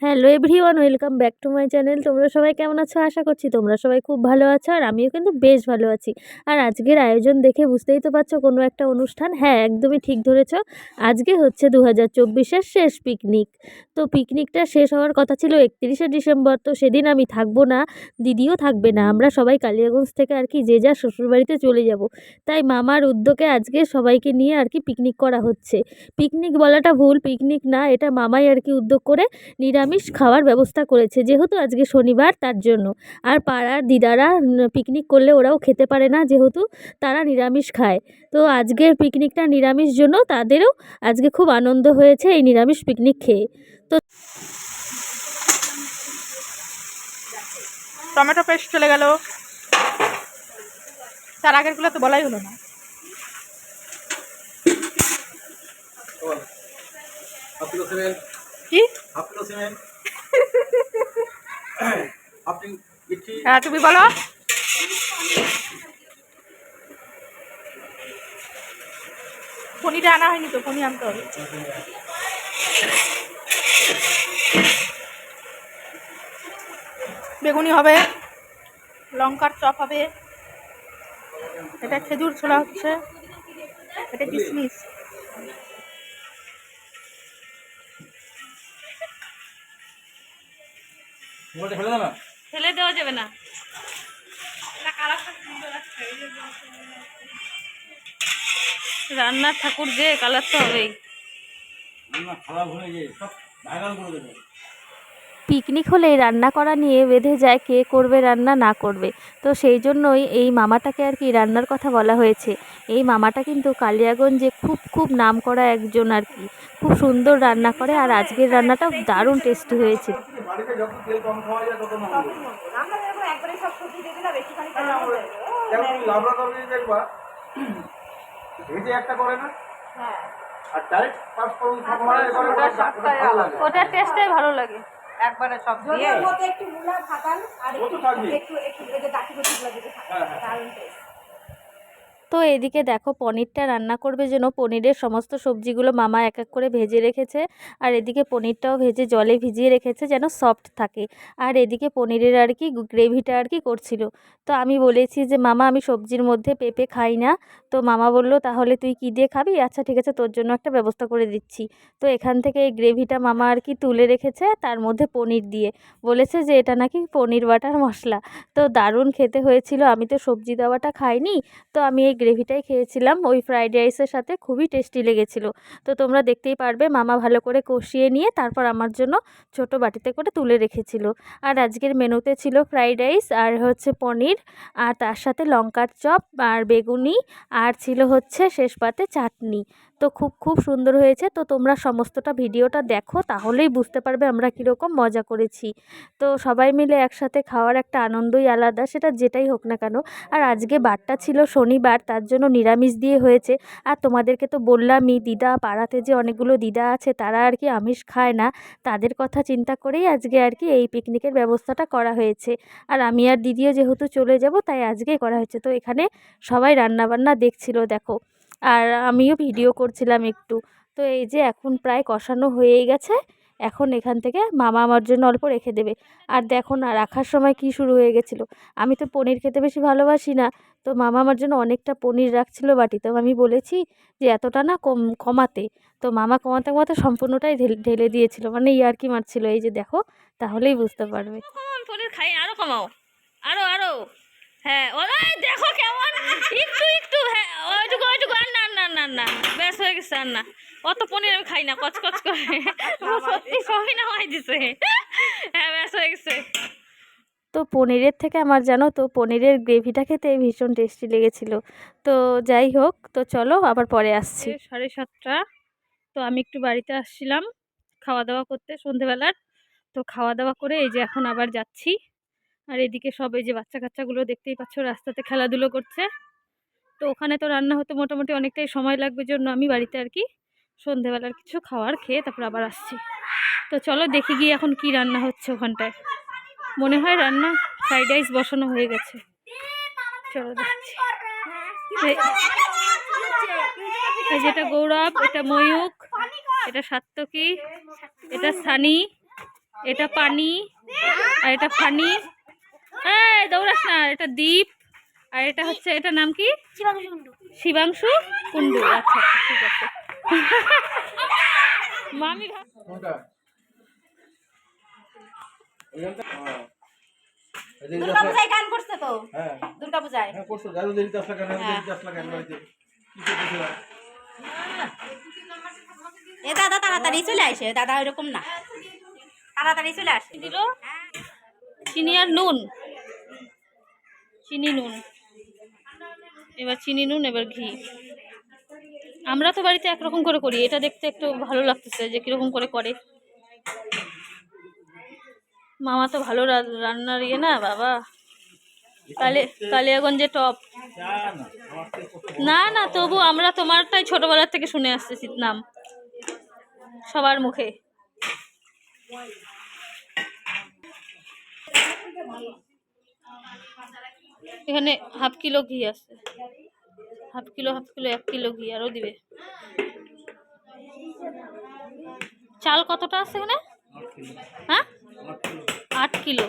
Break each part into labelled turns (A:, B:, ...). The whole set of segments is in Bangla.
A: Hello everyone, welcome back to my channel. তোমরা সবাই কেমন আছো? আশা করছি তোমরা সবাই খুব ভালো আছো, আর আমিও কিন্তু বেশ ভালো আছি। আর আজকের আয়োজন দেখে বুঝতেই তো পারছো কোনো একটা অনুষ্ঠান। হ্যাঁ, একদমই ঠিক ধরেছো। আজকে হচ্ছে 2024-এর শেষ পিকনিক। তো পিকনিকটা শেষ হওয়ার কথা ছিল 31শে ডিসেম্বর। তো সেদিন আমি থাকবো না, দিদিও থাকবে না। আমরা সবাই কালিয়াগঞ্জ থেকে আর কি যে যার শ্বশুরবাড়িতে চলে যাব। তাই মামার উদ্যোগে আজকে সবাইকে নিয়ে আর কি পিকনিক করা হচ্ছে। পিকনিক বলাটা ভুল, পিকনিক না, এটা মামাই আর কি উদ্যোগ করে নিরামিষ খাওয়ার ব্যবস্থা করেছে, যেহেতু আজকে শনিবার তার জন্য। আর পাড়ার দিদারা পিকনিক করলে ওরাও খেতে পারে না, যেহেতু তারা নিরামিষ খায়। তো আজকের পিকনিকটা নিরামিষ জন্য তাদেরও আজকে খুব আনন্দ হয়েছে এই নিরামিষ পিকনিক খেয়ে। তো
B: টমেটো পেস্ট চলে গেল, তার আগেরগুলো তো বলাই হলো না। কি হ্যাঁ তুমি বলো। পনিরটা আনা হয়নি তো, পনির আনতে হবে। বেগুনি হবে, লঙ্কার চপ হবে, এটা খেজুর ছোলা হচ্ছে, এটা কিশমিশ।
A: ফেলে দেওয়া যাবে না। রান্নার ঠাকুর যে কালার তো হবেই। পিকনিক হলেই রান্না করা নিয়ে বেঁধে যায় কে করবে রান্না না করবে। তো সেই জন্যই এই মামাটাকে আর কি রান্নার কথা বলা হয়েছে। এই মামাটা কিন্তু কালিয়াগঞ্জে খুব খুব নাম করা একজন আর কি, খুব সুন্দর রান্না করে। আর আজকের রান্নাটাও দারুণ টেস্টি হয়েছে। ওটার টেস্টটাই ভালো লাগে।
B: একবারে সব দিয়ে
C: একটু মুলা ফাটান আর একটু একটু এটা দাঁতি দাঁতি লাগে দারুণ টেস্ট।
A: তো এদিকে দেখো পনিরটা রান্না করবে যেন পনিরের সমস্ত সবজিগুলো মামা এক এক করে ভেজে রেখেছে। আর এদিকে পনিরটাও ভেজে জলে ভিজিয়ে রেখেছে যেন সফট থাকে। আর এদিকে পনিরের আর কি গ্রেভিটা আর কি করছিল। তো আমি বলেছি যে মামা আমি সবজির মধ্যে পেঁপে খাই না। তো মামা বললো তাহলে তুই কী দিয়ে খাবি? আচ্ছা ঠিক আছে, তোর জন্য একটা ব্যবস্থা করে দিচ্ছি। তো এখান থেকে এই গ্রেভিটা মামা আর কি তুলে রেখেছে, তার মধ্যে পনির দিয়ে বলেছে যে এটা নাকি পনির বাটার মশলা। তো দারুণ খেতে হয়েছিল। আমি তো সবজি দেওয়াটা খাইনি, তো আমি এই গ্রেভিটাই খেয়েছিলাম ওই ফ্রাইড রাইসের সাথে, খুবই টেস্টি লেগেছিল। তো তোমরা দেখতেই পারবে মামা ভালো করে কষিয়ে নিয়ে তারপর আমার জন্য ছোট বাটিতে করে তুলে রেখেছিল। আর আজকের মেনুতে ছিল ফ্রাইড রাইস আর হচ্ছে পনির, আর তার সাথে লঙ্কার চপ আর বেগুনি, আর ছিল হচ্ছে শেষ পাতে চাটনি। তো খুব খুব সুন্দর হয়েছে। তো তোমরা সমস্তটা ভিডিওটা দেখো, তাহলেই বুঝতে পারবে আমরা কীরকম মজা করেছি। তো সবাই মিলে একসাথে খাওয়ার একটা আনন্দই আলাদা, সেটা যেটাই হোক না কেন। আর আজকে বারটা ছিল শনিবার, তার জন্য নিরামিষ দিয়ে হয়েছে। আর তোমাদেরকে তো বললামই, দিদা পাড়াতে যে অনেকগুলো দিদা আছে তারা আর কি আমিষ খায় না, তাদের কথা চিন্তা করেই আজকে আর কি এই পিকনিকের ব্যবস্থাটা করা হয়েছে। আর আমি আর দিদিও যেহেতু চলে যাব, তাই আজকেই করা হয়েছে। তো এখানে সবাই রান্নাবান্না দেখছিল দেখো, আর আমিও ভিডিও করছিলাম একটু। তো এই যে এখন প্রায় কষানো হয়েই গেছে। এখন এখান থেকে মামা আমার জন্য অল্প রেখে দেবে। আর দেখো না, রাখার সময় কি শুরু হয়ে গেছিলো। আমি তো পনির খেতে বেশি ভালোবাসি না, তো মামা আমার জন্য অনেকটা পনির রাখছিল বাটিতে। আমি বলেছি যে এতটা না কমাতে। তো মামা কমাতে কমাতে সম্পূর্ণটাই ঢেলে দিয়েছিল, মানে ইয়ার্কি মারছিল। এই যে দেখো, তাহলেই বুঝতে পারবে। পনির খাই, আরো কমাও, আরো আরো। হ্যাঁ ওই দেখো কেমন, একটু একটু, হ্যাঁ ওইটুকু ওইটুকু। আর না না না না, ব্যাস হয়ে গেছে। আর না, অত পনির আমি খাই না, কচকচ করে। সত্যি সবই নামাই দিছে। হ্যাঁ ব্যাস হয়ে গেছে। তো পনিরের থেকে আমার জানো তো পনিরের গ্রেভিটা খেতে ভীষণ টেস্টি লেগেছিলো। তো যাই হোক, তো চলো আবার পরে আসছি। 7:30। তো আমি একটু বাড়িতে আসছিলাম খাওয়া দাওয়া করতে সন্ধেবেলার। তো খাওয়া দাওয়া করে এই যে এখন আবার যাচ্ছি। আর এদিকে সব এই যে বাচ্চা কাচ্চাগুলো দেখতেই পাচ্ছ রাস্তাতে খেলাধুলো করছে। তো ওখানে তো রান্না হতে মোটামুটি অনেকটাই সময় লাগবে, জন্য আমি বাড়িতে আর কি সন্ধেবেলার কিছু খাওয়ার খেয়ে তারপর আবার আসছি। তো চলো দেখি গিয়ে এখন কি রান্না হচ্ছে ওখানটায়। মনে হয় রান্না ফ্রাইড রাইস বসানো হয়ে গেছে। চলো দেখছি। এই যেটা গৌরব, এটা ময়ূক, এটা সাত্তকী, এটা সানি, এটা পানি, আর এটা ফানি। এই দৌড়াস না, এটা দীপ, আর এটা হচ্ছে, এটার নাম কি? শিবাংশু কুন্ডু। আচ্ছা আচ্ছা, ঠিক আছে। মামি
C: দুর্গাপূজায় গান করছে তো। দুর্গাপূজায় এ দাদা তাড়াতাড়ি চলে আসে, দাদা ওইরকম না, তাড়াতাড়ি চলে আসে।
A: দিল চিনি আর নুন, চিনি নুন, এবার চিনি নুন, এবার ঘি। আমরা তো বাড়িতে একরকম করে করি, এটা দেখতে একটু ভালো লাগতেছে যে কিরকম করে করে। মামা তো ভালো রান্নার ইয়ে না বাবা, কালিয়াগঞ্জে টপ। না না, তবু আমরা তোমারটাই ছোটবেলার থেকে শুনে আসতেছি নাম সবার মুখে। এখানে হাফ কিলো ঘি আছে, হাফ কিলো 1 কিলো ঘি আরও দিবে। চাল কতটা আছে এখানে? হ্যাঁ, 8 কিলো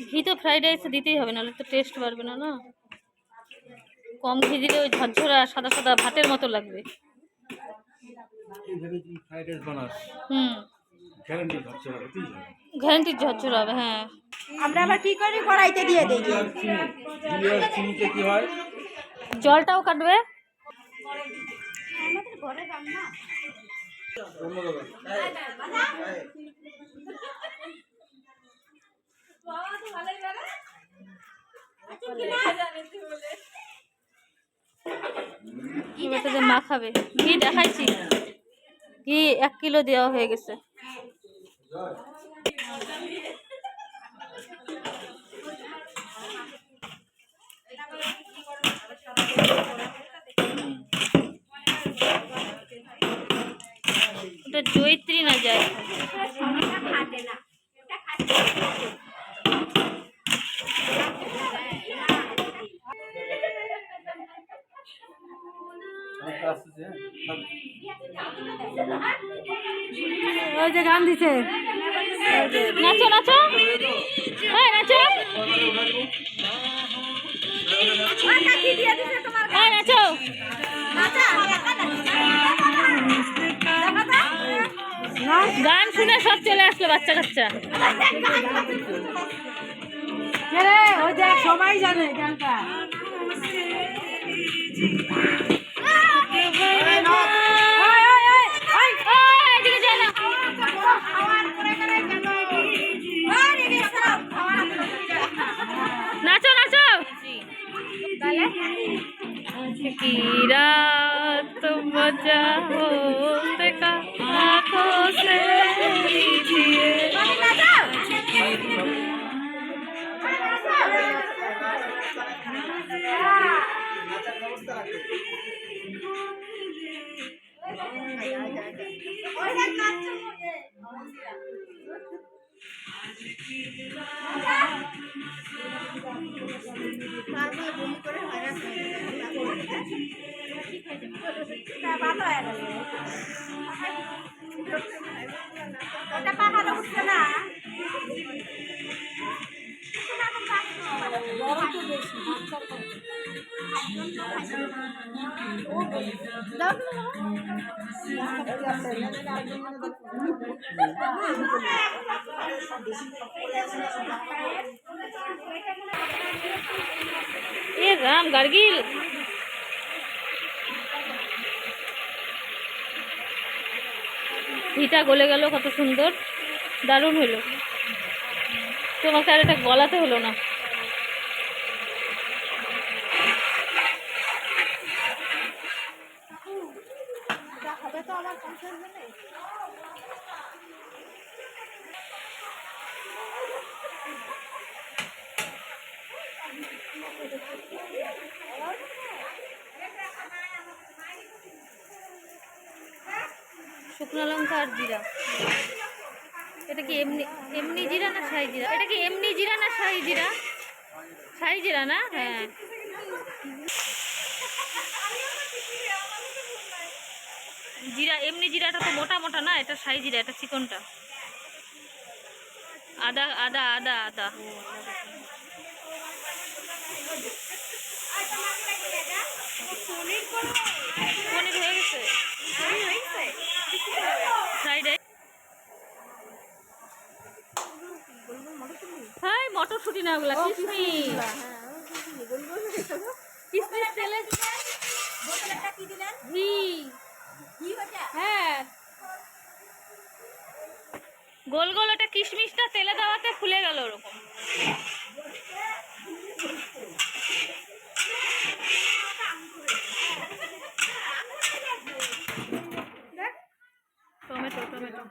A: ঘি। তো ফ্রাইড রাইসে দিতেই হবে, নাহলে তো টেস্ট বাড়বে না। না, কম ঘি দিলে ওই ঝরঝরা সাদা সাদা ভাতের মতো লাগবে। গ্যারান্টি ঝরঝরা হবে। হ্যাঁ,
C: আমরা আবার কি করি, কড়াইতে দিয়ে দিই।
A: জলটাও কাটবে।
C: আমাদের ঘরে রান্না।
A: মা খাবে ঘি, দেখাইছি ঘি 1 কিলো দেওয়া হয়ে গেছে। ওটা জয়িত্রী না যায়। ওই যে গান দিছে, নাচো নাচো, হ্যাঁ নাচো, হ্যাঁ নাচো। গান শুনে সব চলে আসলো বাচ্চা কাচ্চা।
C: ওই দেখ, সবাই জানে গানটা।
A: नाचो नाचो की रात बजा होते का आँखों से लीजिए। ये राम गार्गिल ঘিটা গলে গেল, কত সুন্দর, দারুণ হলো। তোমাকে আর এটা গলাতে হলো না। শুকনো লঙ্কা আর জিরা, এটা কি এমনি এমনি জিরা না শাহি জিরা? এটা কি এমনি জিরা না শাহি জিরা? শাহি জিরা না? হ্যাঁ, জিরা, এমনি জিরাটা তো মোটা মোটা না, এটা সাই জিরা, এটা চিকনটা। আদা আদা আদা আদা। পনির হয়ে গেছে, ফ্রাইড রাইস। হ্যাঁ মটরশুঁটি না, ওগুলা কিশমিশ। কিশমিশ তেলে ঘি। হ্যাঁ গোল গোল, ওটা কিশমিশটা তেলে দেওয়াতে ফুলে গেল ওরকম। টমেটো টমেটো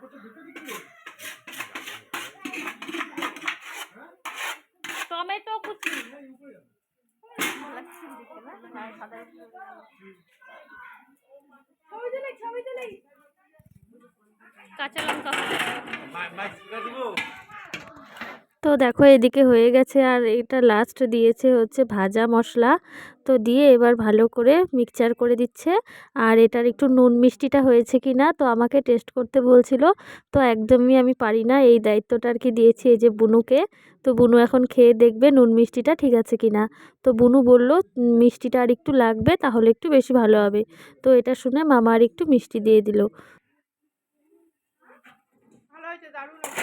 A: টমেটো কুচি। কাঁচা লঙ্কা। তো দেখো এদিকে হয়ে গেছে, আর এটা লাস্ট দিয়েছে হচ্ছে ভাজা মশলা। তো দিয়ে এবার ভালো করে মিক্সচার করে দিচ্ছে। আর এটার একটু নুন মিষ্টিটা হয়েছে কি না তো আমাকে টেস্ট করতে বলছিল, তো একদমই আমি পারি না, এই দায়িত্বটা আর কি দিয়েছি এই যে বুনুকে। তো বুনু এখন খেয়ে দেখবে নুন মিষ্টিটা ঠিক আছে কি না। তো বুনু বলল মিষ্টিটা আর একটু লাগবে, তাহলে একটু বেশি ভালো হবে। তো এটা শুনে মামা আর একটু মিষ্টি দিয়ে দিল।
B: ভালো হয়েছে, দারুণ হয়েছে।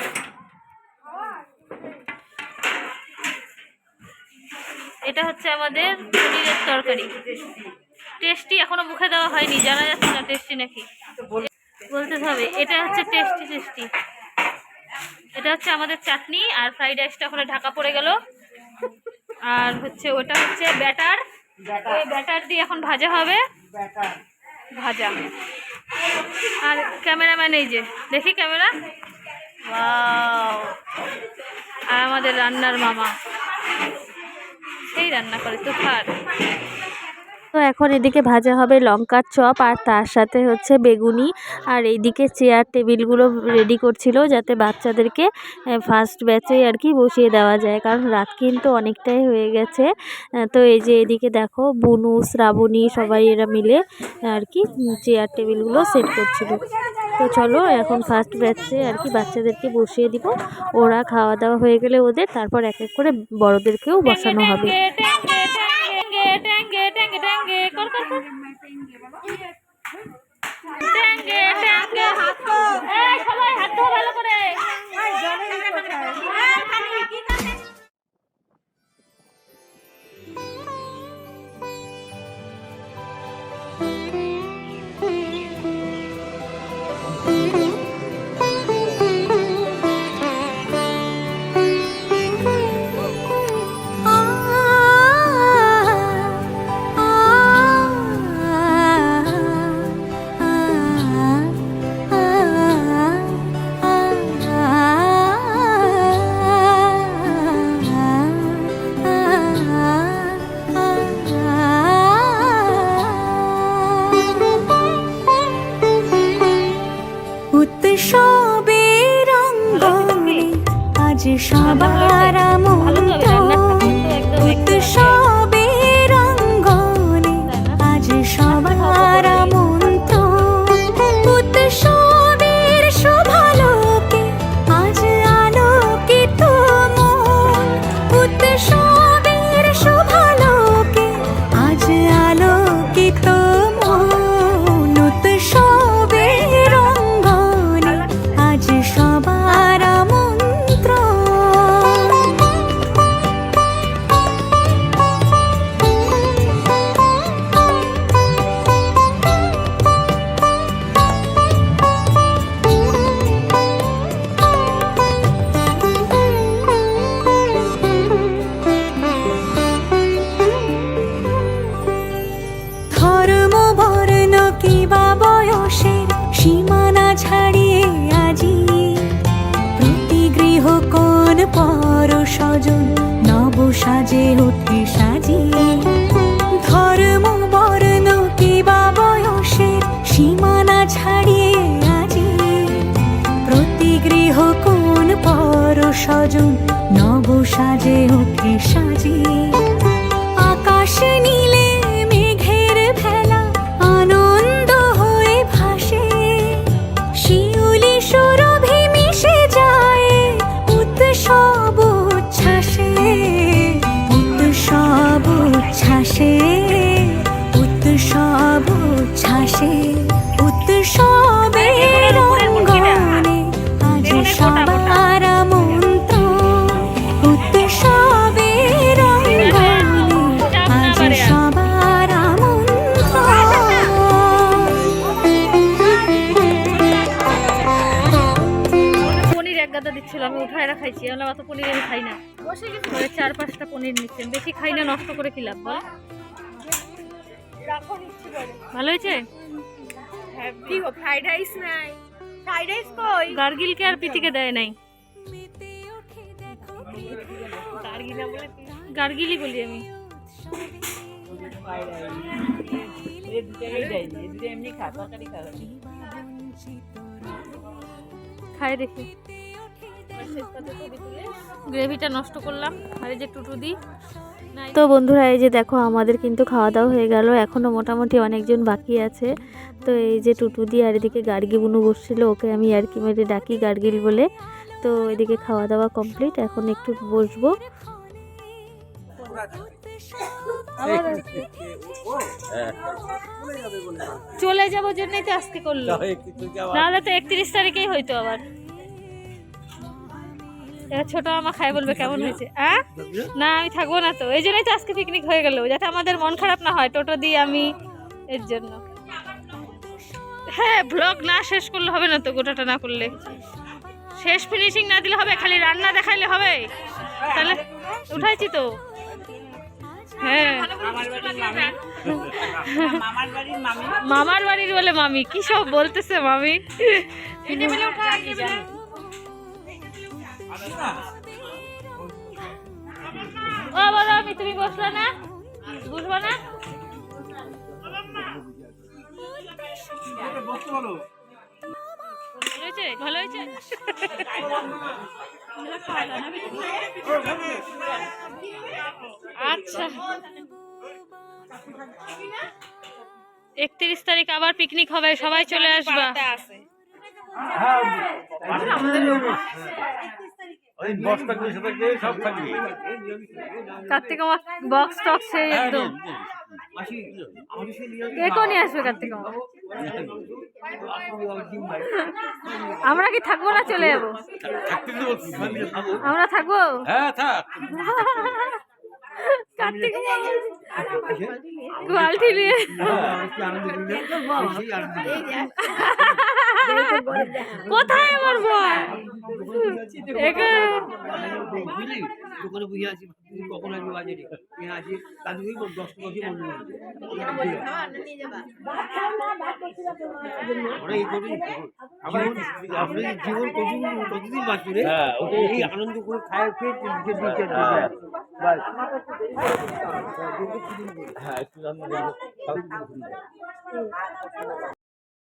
A: এটা হচ্ছে আমাদের পনিরের তরকারি। টেস্টি এখনো মুখে দেওয়া হয়নি, জানা যাচ্ছে না টেস্টি নাকি, বলতে হবে। এটা হচ্ছে টেস্টি টেস্টি। এটা হচ্ছে আমাদের চাটনি, আর ফ্রাইড রাইসটা ওখানে ঢাকা পড়ে গেল। আর হচ্ছে ওটা হচ্ছে ব্যাটার, ওই ব্যাটার দিয়ে এখন ভাজা হবে, ভাজা। আর ক্যামেরাম্যান এই যে, দেখি ক্যামেরা, ওয়াও। আর আমাদের রান্নার মামা সেই রান্না করে তুফার। তো এখন এদিকে ভাজা হবে লঙ্কার চপ, আর তার সাথে হচ্ছে বেগুনি। আর এইদিকে চেয়ার টেবিলগুলো রেডি করছিল যাতে বাচ্চাদেরকে ফার্স্ট ব্যাচে আর কি বসিয়ে দেওয়া যায়, কারণ রাত কিন্তু অনেকটাই হয়ে গেছে। তো এই যে এদিকে দেখো বুনু, শ্রাবণী সবাই এরা মিলে আর কি চেয়ার টেবিলগুলো সেট করছিল। তো চলো এখন ফার্স্ট ব্যাচে আর কি বাচ্চাদেরকে বসিয়ে দিব। ওরা খাওয়া দাওয়া হয়ে গেলে ওদের, তারপর এক এক করে বড়দেরকেও বসানো হবে। সবাই হাত ধোয়া ভালো করে।
D: সবার উৎসবের অঙ্গনে আজ সবার মন্ত্র, উৎসবের শোভালোকে আজ আলোকিত মন, উৎসবের শোভালোকে আজ আলোকিত মন, উৎসবের অঙ্গনে আজ সবার মন্ত্র। ধর্ম বর্ণ কিবা বয়সের সীমানা ছাড়িয়ে আজি প্রতি গৃহ কোন পর স্বজন নব সাজে ওঠে সাজিয়ে। ধর্ম বর্ণ কিবা বয়সের সীমানা ছাড়িয়ে আজি প্রতি গৃহ কোন পর স্বজন নব সাজে ওঠে সাজিয়ে। আকাশ নীলে মেঘের ভেলা আনন্দ হয়ে ভাসে,
A: বাচ্চা দিচ্ছিল, আমি উঠায় রাখাইছি, আমরা অত পনির আমি খাই না। ঘরে 4-5টা পনির নিচ্ছেন, বেশি খাই না, নষ্ট করে কি লাভ বল? ভালো হয়েছে?
C: ফ্রাইড রাইস নাই, ফ্রাইড রাইস কই?
A: গার্গিলকে আর প্রীতিকে দেয় নাই, গার্গিলই বলি আমি। খাই দেখি, গ্রেভিটা নষ্ট করলাম। আর এই যে টুটু দি। তো বন্ধুরা এই যে দেখো আমাদের কিন্তু খাওয়া দাওয়া হয়ে গেল, এখনও মোটামুটি অনেকজন বাকি আছে। তো এই যে টুটু দি আর এদিকে গার্গি বুনু বসছিল, ওকে আমি আর কি মেরে ডাকি গার্গিল বলে। তো এদিকে খাওয়া দাওয়া কমপ্লিট, এখন একটু বসবো। চলে যাবো জন্যই তো আজকে করলো, নাহলে তো 31 তারিখেই হইতো আবার। এবার ছোট মামা খায় বলবে কেমন হয়েছে। না আমি থাকবো না, তো এই জন্যই তো আজকে পিকনিক হয়ে গেল, যাতে আমাদের মন খারাপ না হয়, টোটো দিয়ে আমি এর জন্য। হ্যাঁ, ব্লগ না শেষ করলে হবে না তো, গোটাটা না করলে, শেষ ফিনিশিং না দিলে হবে, খালি রান্না দেখাইলে হবে? তাহলে উঠাইছি তো। হ্যাঁ, মামার বাড়ির বলে মামি, কি সব বলতেছে মামি। ও বলো, আমি তুমি বসলে না, বুঝবো না? ভালো হয়েছে। আচ্ছা, 31 তারিখ আবার পিকনিক হবে, সবাই চলে আসবা। কার্তিক আমার বক্স টক্স সেই একদম কেকও নিয়ে আসবে কার্তিক মামা। আমরা কি থাকবো না চলে যাবো? আমরা থাকবো।
E: হ্যাঁ থাক।
A: কার্তিক বালতি নিয়ে কোথায় আমার বল?
E: দোকানে বুঝে আছি, কখন আসবো বাজারে আসি, তাদেরকেই 10 বছর জীবন কতদিন বাঁচবে রে, এই আনন্দ করে খায় খেয়ে